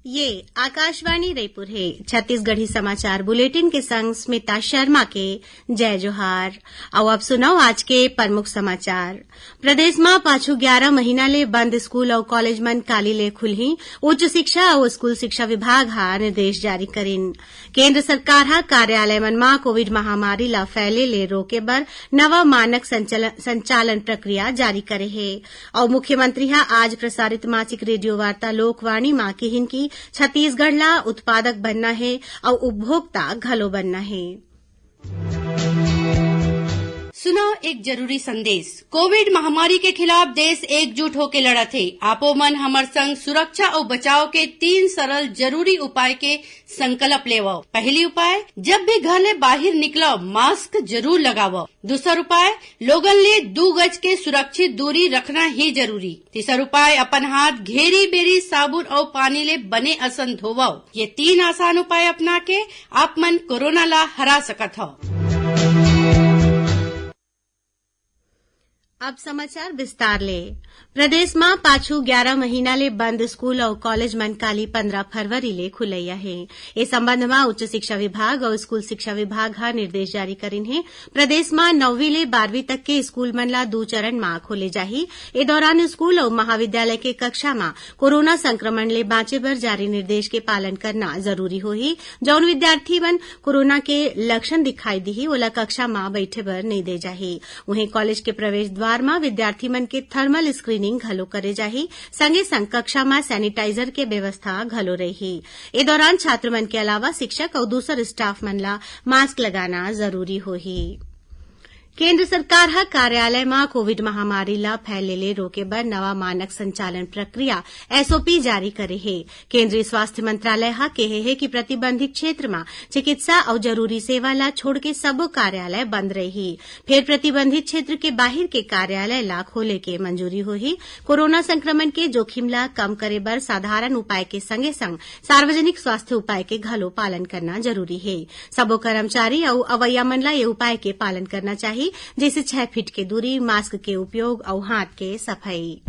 ये आकाशवाणी रायपुर है। छत्तीसगढ़ी समाचार बुलेटिन के संग स्मिता शर्मा के जय जोहार। अब सुनाओ आज के प्रमुख समाचार। प्रदेश में पाछू 11 महीना ले बंद स्कूल और कॉलेज मन काली ले खुलही। उच्च शिक्षा और स्कूल शिक्षा विभाग हा निर्देश जारी करिन। केंद्र सरकार हा कार्यालय मन में कोविड महामारी ला फैले ले रोके बर नवा मानक संचालन प्रक्रिया जारी करे है। और मुख्यमंत्री हा आज प्रसारित मासिक रेडियो वार्ता लोकवाणी मां कहिन की छत्तीसगढ़ ला उत्पादक बनना है और उपभोक्ता घलो बनना है। सुनो एक जरूरी संदेश। कोविड महामारी के खिलाफ देश एकजुट होके लड़त है। आपो मन हमर संग सुरक्षा और बचाव के 3 सरल जरूरी उपाय के संकल्प लेवो। पहली उपाय, जब भी घर ले बाहर निकलो मास्क जरूर लगावो। दूसरा उपाय, लोगन ले 2 गज के सुरक्षित दूरी रखना ही जरूरी। तीसरा उपाय, अपन हाथ घेरी बेरी साबुन और पानी ले बने असन धोवो। ये 3 आसान उपाय अपना के आप मन कोरोना ला हरा सकत हो। अब समाचार विस्तार ले। प्रदेश में पाछू 11 महीना ले बंद स्कूल और कॉलेज मन काली 15 फरवरी ले खुलैया है। इस संबंध में उच्च शिक्षा विभाग और स्कूल शिक्षा विभाग हा निर्देश जारी करिन है। प्रदेश में 9वीं ले 12वीं तक के स्कूल मन ला 2 चरण में खोले जाही। ए दौरान स्कूल और महाविद्यालय के कक्षा में कोरोना संक्रमण ले बाँचे बर जारी निर्देश के पालन करना जरूरी होही। जौन विद्यार्थी मन कोरोना के लक्षण दिखाई दिही ओला कक्षा में बैठे बर नहीं दे जाही। वहीं कॉलेज के प्रवेश द्वार में विद्यार्थी मन के थर्मल स्क्रीनिंग घलो करे जाही। संगे संग कक्षा में सैनिटाइजर के व्यवस्था घलो रही। ए दौरान छात्र मन के अलावा शिक्षक और दूसर स्टाफ मन ला मास्क लगाना जरूरी होही। केंद्र सरकार हा कार्यालय में कोविड महामारी ला फैले ले रोके बर नवा मानक संचालन प्रक्रिया एसओपी जारी करे है। केंद्रीय स्वास्थ्य मंत्रालय हा कहे है कि प्रतिबंधित क्षेत्र में चिकित्सा और जरूरी सेवा ला छोड़ के सबो कार्यालय बंद रही। फिर प्रतिबंधित क्षेत्र के बाहर के कार्यालय ला खोले के मंजूरी होही। कोरोना संक्रमण के जोखिम ला कम करे बर साधारण उपाय के संगे संग सार्वजनिक स्वास्थ्य उपाय के घलो पालन करना जरूरी है। सबो कर्मचारी और अवैया मन ला ये उपाय के पालन करना चाहिए, जैसे 6 फीट की दूरी, मास्क के उपयोग और हाथ के सफाई।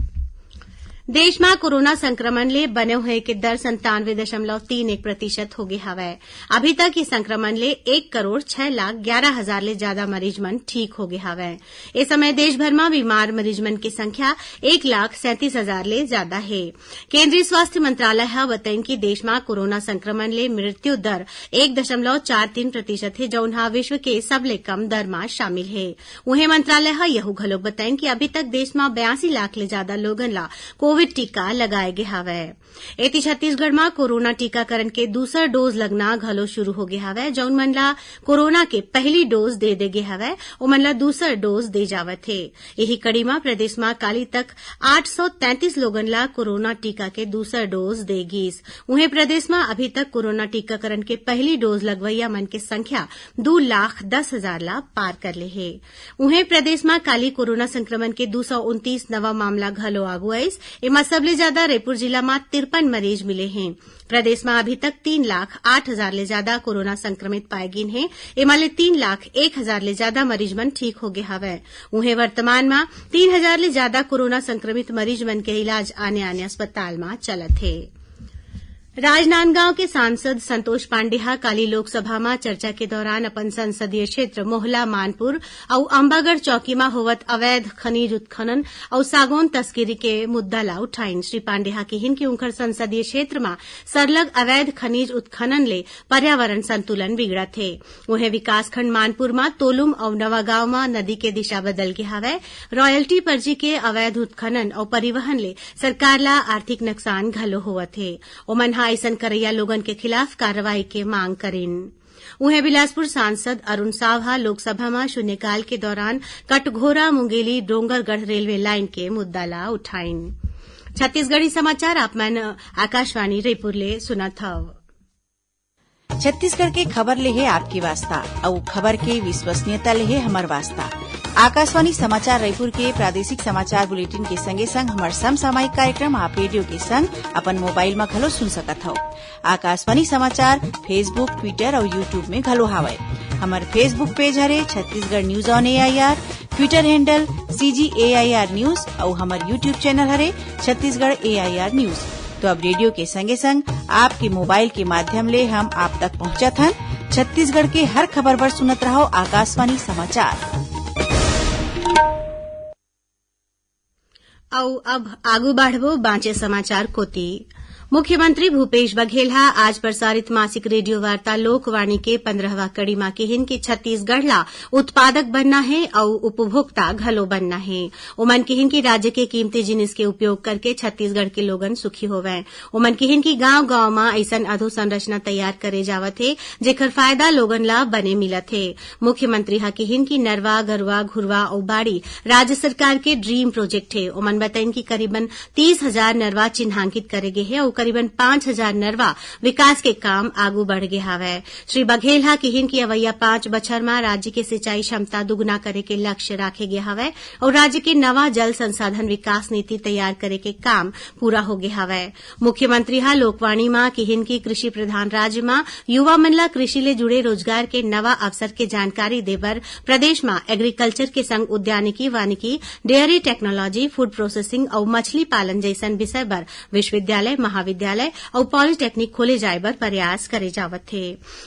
देश में कोरोना संक्रमण ले बने हुए के दर 97.31% हो गए हवै। अभी तक इस संक्रमण ले 1,06,11,000 ले ज्यादा मरीज मन ठीक हो गए हवै। इस समय देश भर में बीमार मरीज मन की संख्या 1,37,000 ले ज्यादा है। केंद्रीय स्वास्थ्य मंत्रालय हा बताइन कि देश में कोरोना संक्रमण ले मृत्यु दर 1.43% है, जौन हा विश्व के सबले कम दर में शामिल है। उन्हें मंत्रालय हा यहू घलो बताइन कि अभी तक देश में 82 लाख ले ज्यादा लोगन ला कोविड टीका लगाए गए हवै। एती छत्तीसगढ़ में कोरोना टीकाकरण के दूसरा डोज लगना घलो शुरू हो गया हवै। जौन मन ला कोरोना के पहली डोज दे गे हवै ओ मन ला दूसरा डोज दे जावत है। यही कड़ी में प्रदेश में काली तक 833 लोगन ला कोरोना टीका के दूसरा डोज दे गीस। उन्हें प्रदेश में अभी तक कोरोना टीकाकरण के पहली डोज लगवैया मन की संख्या 2,10,000 ला पार कर ले है। उन्हें प्रदेश में काली कोरोना संक्रमण के 229 नवा मामला घलो आगू आइस। एमा सबले ज्यादा रायपुर जिला में 53 मरीज मिले हैं। प्रदेश में अभी तक 3,08,000 ले ज्यादा कोरोना संक्रमित पाए गिन हैं। एमा ले 3,01,000 ले ज्यादा मरीज मन ठीक हो गए हवै। उन्हें वर्तमान में 3,000 ले ज्यादा कोरोना संक्रमित मरीज मन के इलाज आने अस्पताल में चलत है। राजनांदगांव के सांसद संतोष पांडे हा काली लोकसभा में चर्चा के दौरान अपन संसदीय क्षेत्र मोहला मानपुर और अंबागढ़ चौकी में होवत अवैध खनिज उत्खनन और सागौन तस्करी के मुद्दा ला उठाइन। श्री पांडे हा कहिन कि उनकर संसदीय क्षेत्र में सरलग अवैध खनिज उत्खनन ले पर्यावरण संतुलन बिगड़त है। उन्हें विकासखंड मानपुर में तोलुम और नवागांव में नदी के दिशा बदल के हवै। रॉयल्टी पर्ची के अवैध उत्खनन और परिवहन ले सरकार ला आर्थिक नुकसान घलो होवत है। ओमन ऐसन करैया लोगन के खिलाफ कार्रवाई के मांग करिन। उन्हें बिलासपुर सांसद अरुण सावहा लोकसभा में शून्यकाल के दौरान कटघोरा मुंगेली डोंगरगढ़ रेलवे लाइन के मुद्दा ला उठाइन। छत्तीसगढ़ी समाचार आप मन आकाशवाणी रायपुर ले सुनत हव। छत्तीसगढ़ के खबर ले है आपकी वास्ता और खबर के विश्वसनीयता ले है हमर वास्ता। आकाशवाणी समाचार रायपुर के प्रादेशिक समाचार बुलेटिन के संगे संग हमार समसामयिक कार्यक्रम आप रेडियो के संग अपन मोबाइल में घलो सुन सकत हो। आकाशवाणी समाचार फेसबुक, ट्विटर और यूट्यूब में घलो हावय। हमार फेसबुक पेज हरे Chhattisgarh news on AIR, Twitter handle CGAIR news और हमार यूट्यूब चैनल हरे छत्तीसगढ़ AIR न्यूज। तो अब रेडियो के संगे संग आपके मोबाइल के माध्यम ले हम आप तक पहुंचत हन। छत्तीसगढ़ के हर खबर पर सुनत रहो आकाशवाणी समाचार। अब आगू बढ़बो बांचे समाचार कोती। मुख्यमंत्री भूपेश बघेल आज प्रसारित मासिक रेडियो वार्ता लोकवाणी के 15वां कड़ी में केहिन कि छत्तीसगढ़ ला उत्पादक बनना है और उपभोक्ता घलो बनना है। उमन केहिन की राज्य के कीमती जिनिस के उपयोग करके छत्तीसगढ़ के लोगन सुखी होवे। उमन केहिन की गांव गांव में ऐसन अधोसंरचना तैयार करे जावत है जेकर फायदा लोगन ला बने मिलत है। मुख्यमंत्री केहिन की नरवा गरवा घुरवा और बाड़ी राज्य सरकार के ड्रीम प्रोजेक्ट है। उमन बताइन की करीबन 30,000 नरवा चिन्हांकित करे गए है और करीबन 5,000 नरवा विकास के काम आगू बढ़ गए हवे। श्री बघेल केहिन की अवैया 5 बछर में राज्य के सिंचाई क्षमता दुगुना करे के लक्ष्य राखे गए हवे और राज्य के नवा जल संसाधन विकास नीति तैयार करे के काम पूरा हो गए हवे। मुख्यमंत्री लोकवाणी में केहिन की कृषि प्रधान राज्य में युवा मन ला कृषि ले जुड़े रोजगार के नवा अवसर के जानकारी देबर प्रदेश में एग्रीकल्चर के संग उद्यानिकी वानिकी डेयरी टेक्नोलॉजी फूड प्रोसेसिंग और मछली पालन जैसन विषय पर विश्वविद्यालय महाविद्यालय और पॉलिटेक्निक खोले जाए बर प्रयास करे जावत थे।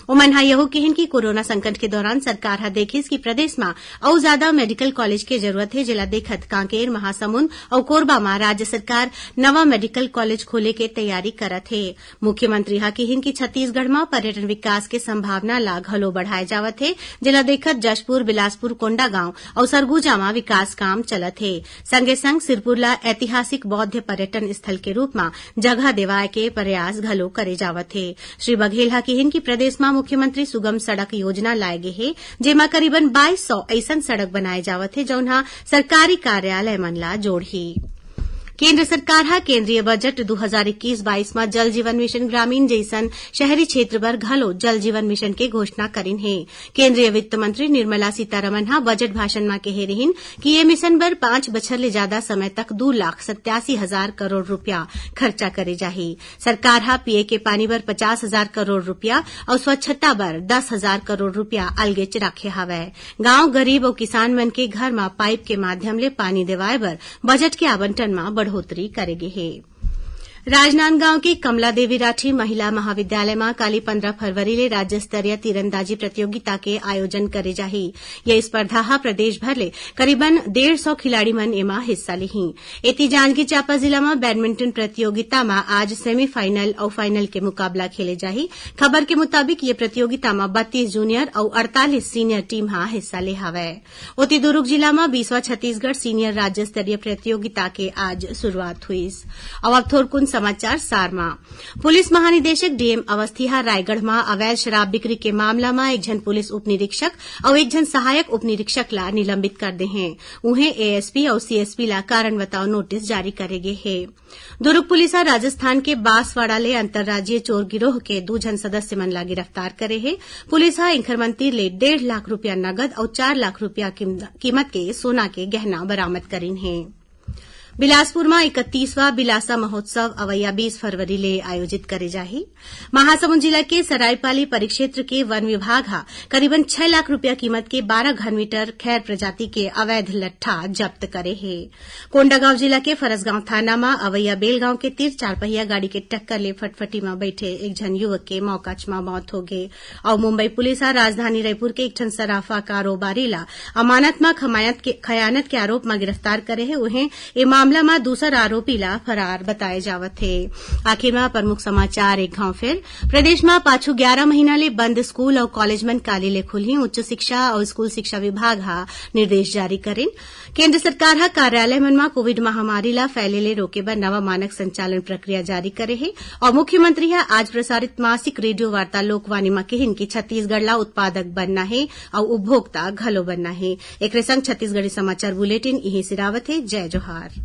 उमन यहो केहिन की कोरोना संकट के दौरान सरकार देखिस कि प्रदेश में और ज्यादा मेडिकल कॉलेज के जरूरत है। जिला देखत कांकेर महासमुंद और कोरबा में राज्य सरकार नवा मेडिकल कॉलेज खोले के तैयारी करत है। मुख्यमंत्री केहिन की छत्तीसगढ़ में पर्यटन विकास के संभावना ला घलो बढ़ाए जावत है। जिला देखत जशपुर बिलासपुर कोंडागांव और सरगुजा में विकास काम चलत है। संगे संग सिरपुर ला ऐतिहासिक बौद्ध पर्यटन स्थल के रूप में जगह देवाए के प्रयास घलो करे जावत है। श्री बघेल केहिन की प्रदेश में मुख्यमंत्री सुगम सड़क योजना लाए गए है जेमा करीबन 2200 ऐसन सड़क बनाए जावत है जौन सरकारी कार्यालय मन ला जोड़ही। केंद्र सरकार केंद्रीय बजट 2021-22 में जल जीवन मिशन ग्रामीण जैसन शहरी क्षेत्र पर घलो जल जीवन मिशन के घोषणा करिन है। केंद्रीय वित्त मंत्री निर्मला सीतारमण बजट भाषण में कहे रहिन कि ये मिशन पर 5 बछर ले ज्यादा समय तक 2,87,000 करोड़ रुपया खर्चा करे जाही। सरकार पिए के पानी पर 50,000 करोड़ रुपया और स्वच्छता पर 10,000 करोड़ रुपया अलगेच रखे हवे। गांव गरीब और किसान मन के घर में पाइप के माध्यम ले पानी देवाए बर बजट के आवंटन में बढ़ोतरी करेगे है। राजनांदगांव की कमला देवी राठी महिला महाविद्यालय में काली 15 फरवरी ले राज्य स्तरीय तीरंदाजी प्रतियोगिता के आयोजन करे जाही। यह स्पर्धा प्रदेश भर ले करीबन 150 खिलाड़ी मन एमा हिस्सा लिही। एती जांजगीर चांपा जिला में बैडमिंटन प्रतियोगिता में आज सेमीफाइनल और फाइनल के मुकाबला खेले जाही। खबर के मुताबिक ये प्रतियोगिता में 32 जूनियर और 48 सीनियर टीम हिस्सा ले हवे। ओती दुर्ग जिला में 20वां छत्तीसगढ़ सीनियर राज्य स्तरीय प्रतियोगिता के आज शुरुआत हुई। अब थोरकुन समाचार सारमा। पुलिस महानिदेशक डीएम अवस्थी रायगढ़ में अवैध शराब बिक्री के मामला में एक जन पुलिस उप निरीक्षक और एक जन सहायक उप निरीक्षक ला निलंबित कर दे हैं। उन्हें एएसपी और सीएसपी ला कारण बताओ नोटिस जारी करेगे है। दुर्ग पुलिस राजस्थान के बांसवाड़ा ले अंतर्राज्यीय चोर गिरोह के 2 जन सदस्य मन ला गिरफ्तार करे है। पुलिस इंखरमंती ले 1.5 लाख रुपया नगद और 4 लाख रुपया कीमत के सोना के गहना बरामद करीन है। बिलासपुर में 31वां बिलासा महोत्सव अवैया 20 फरवरी ले आयोजित करे जाही। महासमुंद जिला के सरायपाली परिक्षेत्र के वन विभाग करीबन 6 लाख रुपया कीमत के 12 घन मीटर खैर प्रजाति के अवैध लट्ठा जब्त करे है। कोंडागांव जिला के फरसगांव थाना में अवैया बेलगांव के 4 पहिया गाड़ी के टक्कर ले फटफटी में बैठे एक जन युवक के मौकाच में मौत हो गए। और मुंबई पुलिस राजधानी रायपुर के एक जन सराफा कारोबारी ला अमानत में खयानत के आरोप में गिरफ्तार करे है। उन्हें मामला में दूसरा आरोपी ला फरार बताए जावत है। आखिर में प्रमुख समाचार एक घाव फिर प्रदेश में पाछू 11 महीना ले बंद स्कूल और कॉलेज मन काली ले खुली। उच्च शिक्षा और स्कूल शिक्षा विभाग निर्देश जारी करें। केंद्र सरकार कार्यालय मन में कोविड महामारी ला फैले ले रोके बर नवा मानक संचालन प्रक्रिया जारी करे है। और मुख्यमंत्री आज प्रसारित मासिक रेडियो वार्ता लोकवाणी में कहिन कि छत्तीसगढ़ ला उत्पादक बनना है और उपभोक्ता घलो बनना है। एक संग छत्तीसगढ़ी समाचार बुलेटिन यही सिरावत है। जय जोहार।